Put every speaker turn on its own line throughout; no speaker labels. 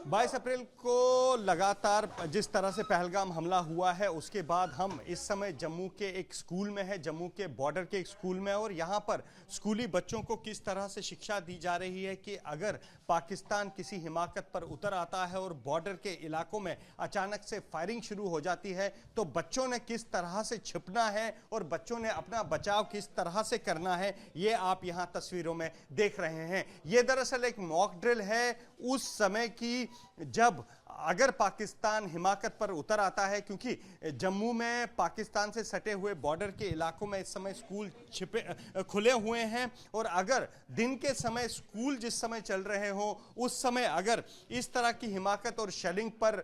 22 अप्रैल को लगातार जिस तरह से पहलगाम हमला हुआ है उसके बाद हम इस समय जम्मू के एक स्कूल में है, जम्मू के बॉर्डर के एक स्कूल में, और यहाँ पर स्कूली बच्चों को किस तरह से शिक्षा दी जा रही है कि अगर पाकिस्तान किसी हिमाकत पर उतर आता है और बॉर्डर के इलाकों में अचानक से फायरिंग शुरू हो जाती है तो बच्चों ने किस तरह से छिपना है और बच्चों ने अपना बचाव किस तरह से करना है, ये आप यहाँ तस्वीरों में देख रहे हैं। ये दरअसल एक मॉक ड्रिल है उस समय की जब अगर पाकिस्तान हिमाकत पर उतर आता है, क्योंकि जम्मू में पाकिस्तान से सटे हुए बॉर्डर के इलाकों में इस समय स्कूल खुले हुए हैं, और अगर दिन के समय स्कूल जिस समय चल रहे हो उस समय अगर इस तरह की हिमाकत और शेलिंग पर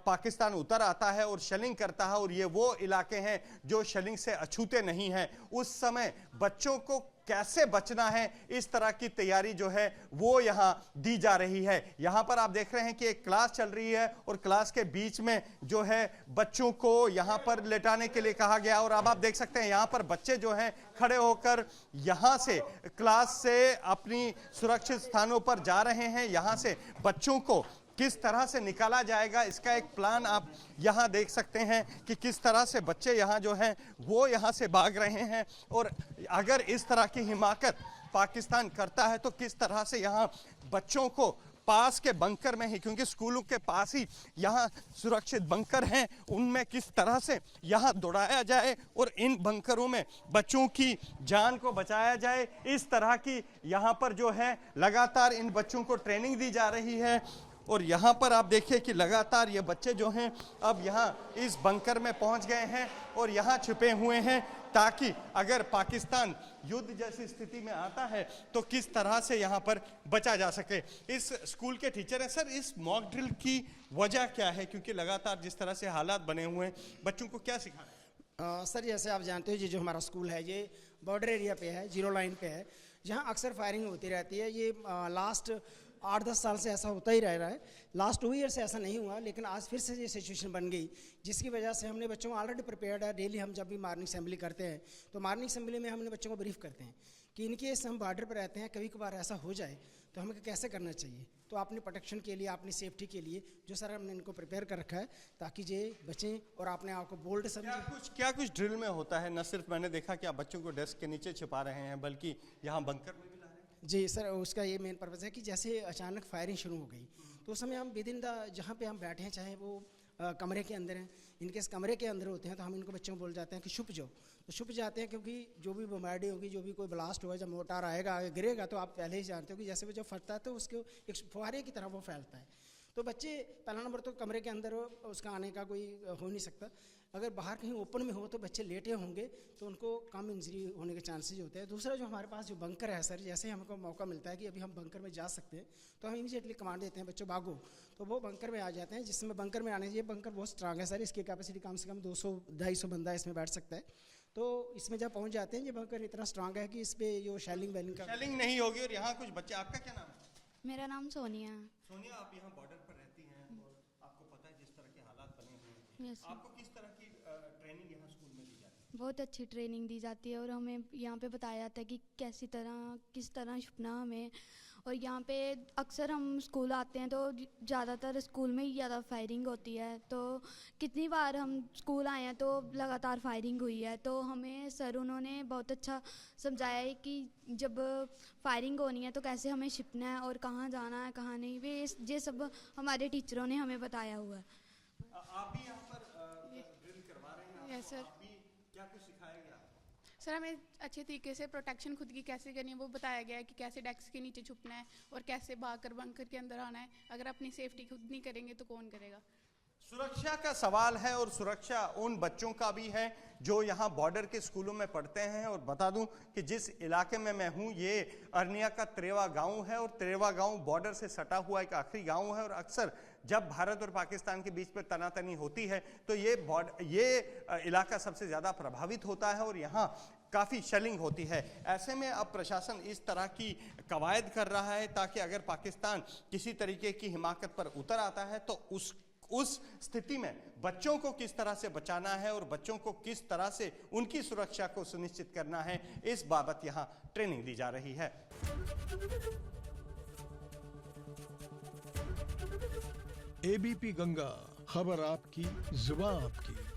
पाकिस्तान उतर आता है और शेलिंग करता है, और ये वो इलाके हैं जो शेलिंग से अछूते नहीं हैं, उस समय बच्चों को कैसे बचना है इस तरह की तैयारी जो है वो यहां दी जा रही है। यहां पर आप देख रहे हैं कि एक क्लास चल रही है और क्लास के बीच में जो है बच्चों को यहां पर लेटाने के लिए कहा गया, और अब आप देख सकते हैं यहां पर बच्चे जो हैं खड़े होकर यहां से क्लास से अपनी सुरक्षित स्थानों पर जा रहे हैं। यहां से बच्चों को किस तरह से निकाला जाएगा इसका एक प्लान आप यहां देख सकते हैं कि किस तरह से बच्चे यहां जो हैं वो यहां से भाग रहे हैं, और अगर इस तरह की हिमाकत पाकिस्तान करता है तो किस तरह से यहां बच्चों को पास के बंकर में ही, क्योंकि स्कूलों के पास ही यहाँ सुरक्षित बंकर हैं, उनमें किस तरह से यहाँ दौड़ाया जाए और इन बंकरों में बच्चों की जान को बचाया जाए, इस तरह की यहाँ पर जो है लगातार इन बच्चों को ट्रेनिंग दी जा रही है। और यहाँ पर आप देखिए कि लगातार ये बच्चे जो हैं अब यहाँ इस बंकर में पहुँच गए हैं और यहाँ छिपे हुए हैं ताकि अगर पाकिस्तान युद्ध जैसी स्थिति में आता है तो किस तरह से यहाँ पर बचा जा सके। इस स्कूल के टीचर हैं। सर, इस मॉक ड्रिल की वजह क्या है, क्योंकि लगातार जिस तरह से हालात बने हुए हैं बच्चों को क्या सिखाना है?
सर, जैसे आप जानते हो ये जो हमारा स्कूल है ये बॉर्डर एरिया पे है, जीरो लाइन पे है, जहाँ अक्सर फायरिंग होती रहती है। ये लास्ट 8-10 साल से ऐसा होता ही रह रहा है। लास्ट 2 ईयर से ऐसा नहीं हुआ, लेकिन आज फिर से ये सिचुएशन बन गई, जिसकी वजह से हमने बच्चों को ऑलरेडी प्रिपेयर्ड है। डेली हम जब भी मॉर्निंग असेंबली करते हैं तो मॉर्निंग असेंबली में हमने बच्चों को ब्रीफ करते हैं कि इनकेस हम बॉर्डर पर रहते हैं, कभी कभार ऐसा हो जाए तो हमें कैसे करना चाहिए। तो अपनी प्रोटेक्शन के लिए, अपनी सेफ्टी के लिए जो सर हमने इनको प्रिपेयर कर रखा है ताकि ये बचें और अपने आप को बोल्ड समझें।
क्या कुछ ड्रिल में होता है? न सिर्फ मैंने देखा कि आप बच्चों को डेस्क के नीचे छिपा रहे हैं बल्कि यहाँ बंकर में भी ला रहे हैं।
जी सर, उसका ये मेन पर्पज़ है कि जैसे अचानक फायरिंग शुरू हो गई तो उस समय हम विद इन द जहाँ पे हम बैठे हैं, चाहे वो कमरे के अंदर हैं, इनकेस कमरे के अंदर होते हैं तो हम इनको बच्चों को बोल जाते हैं कि छुप जाओ, तो छुप जाते हैं। क्योंकि जो भी बमबार्डी होगी, जो भी कोई ब्लास्ट होगा, जब मोर्टार आएगा आगे गिरेगा तो आप पहले ही जानते हो कि जैसे वो जब फटता है तो उसको एक फुहारे की तरह वो फैलता है। तो बच्चे पहला नंबर तो कमरे के अंदर उसका आने का कोई हो नहीं सकता। अगर बाहर कहीं ओपन में हो तो बच्चे लेटे होंगे तो उनको कम इंजरी होने के चांसेस होते हैं। दूसरा जो हमारे पास जो बंकर है सर, जैसे हमको मौका मिलता है कि अभी हम बंकर में जा सकते हैं तो हम इमीडिएटली कमांड देते हैं बच्चों भागो, तो वो बंकर में आ जाते हैं। जिसमें बंकर में आने, ये बंकर बहुत स्ट्रांग है सर, इसकी कैपेसिटी कम से कम 200-250 बंदा इसमें बैठ सकता है। तो इसमें जब पहुँच जाते हैं ये बंकर इतना स्ट्रांग है कि इस पर जो शेलिंग
नहीं होगी। और यहाँ कुछ बच्चे, आपका क्या नाम है?
मेरा नाम सोनिया है।
सोनिया, आप यहाँ बॉर्डर पर रहती हैं और आपको पता है जिस तरह के हालात बने हुए हैं, आपको किस तरह की ट्रेनिंग यहाँ स्कूल में दी जाती है?
बहुत अच्छी ट्रेनिंग दी जाती है और हमें यहाँ पे बताया जाता है कि किस तरह छुपना हमें। और यहाँ पे अक्सर हम स्कूल आते हैं तो ज़्यादातर स्कूल में ही ज़्यादा फायरिंग होती है। तो कितनी बार हम स्कूल आए हैं तो लगातार फायरिंग हुई है, तो हमें सर उन्होंने बहुत अच्छा समझाया है कि जब फायरिंग होनी है तो कैसे हमें छिपना है और कहाँ जाना है कहाँ नहीं, वे ये सब हमारे टीचरों ने हमें बताया हुआ है।
आप भी यहाँ पर ड्रिल करवा रहे हैं?
Yes sir.
क्या कुछ सिखाया गया आपको?
सर, हमें अच्छे तरीके से प्रोटेक्शन खुद की कैसे करनी है वो बताया गया है कि कैसे डेस्क के नीचे छुपना है और कैसे भागकर बंकर के अंदर आना है। अगर अपनी सेफ्टी खुद नहीं करेंगे तो कौन करेगा।
सुरक्षा का सवाल है और सुरक्षा उन बच्चों का भी है जो यहाँ बॉर्डर के स्कूलों में पढ़ते हैं। और बता दूं कि जिस इलाके में मैं हूँ ये अरनिया का त्रेवा गांव है, और त्रेवा गांव बॉर्डर से सटा हुआ एक आखिरी गांव है। और अक्सर जब भारत और पाकिस्तान के बीच में तनातनी होती है तो ये इलाका सबसे ज़्यादा प्रभावित होता है और यहाँ काफ़ी शेलिंग होती है। ऐसे में अब प्रशासन इस तरह की कवायद कर रहा है ताकि अगर पाकिस्तान किसी तरीके की हिमाकत पर उतर आता है तो उस स्थिति में बच्चों को किस तरह से बचाना है और बच्चों को किस तरह से उनकी सुरक्षा को सुनिश्चित करना है, इस बाबत यहाँ ट्रेनिंग दी जा रही है।
एबीपी गंगा, खबर आपकी, जुबान आपकी।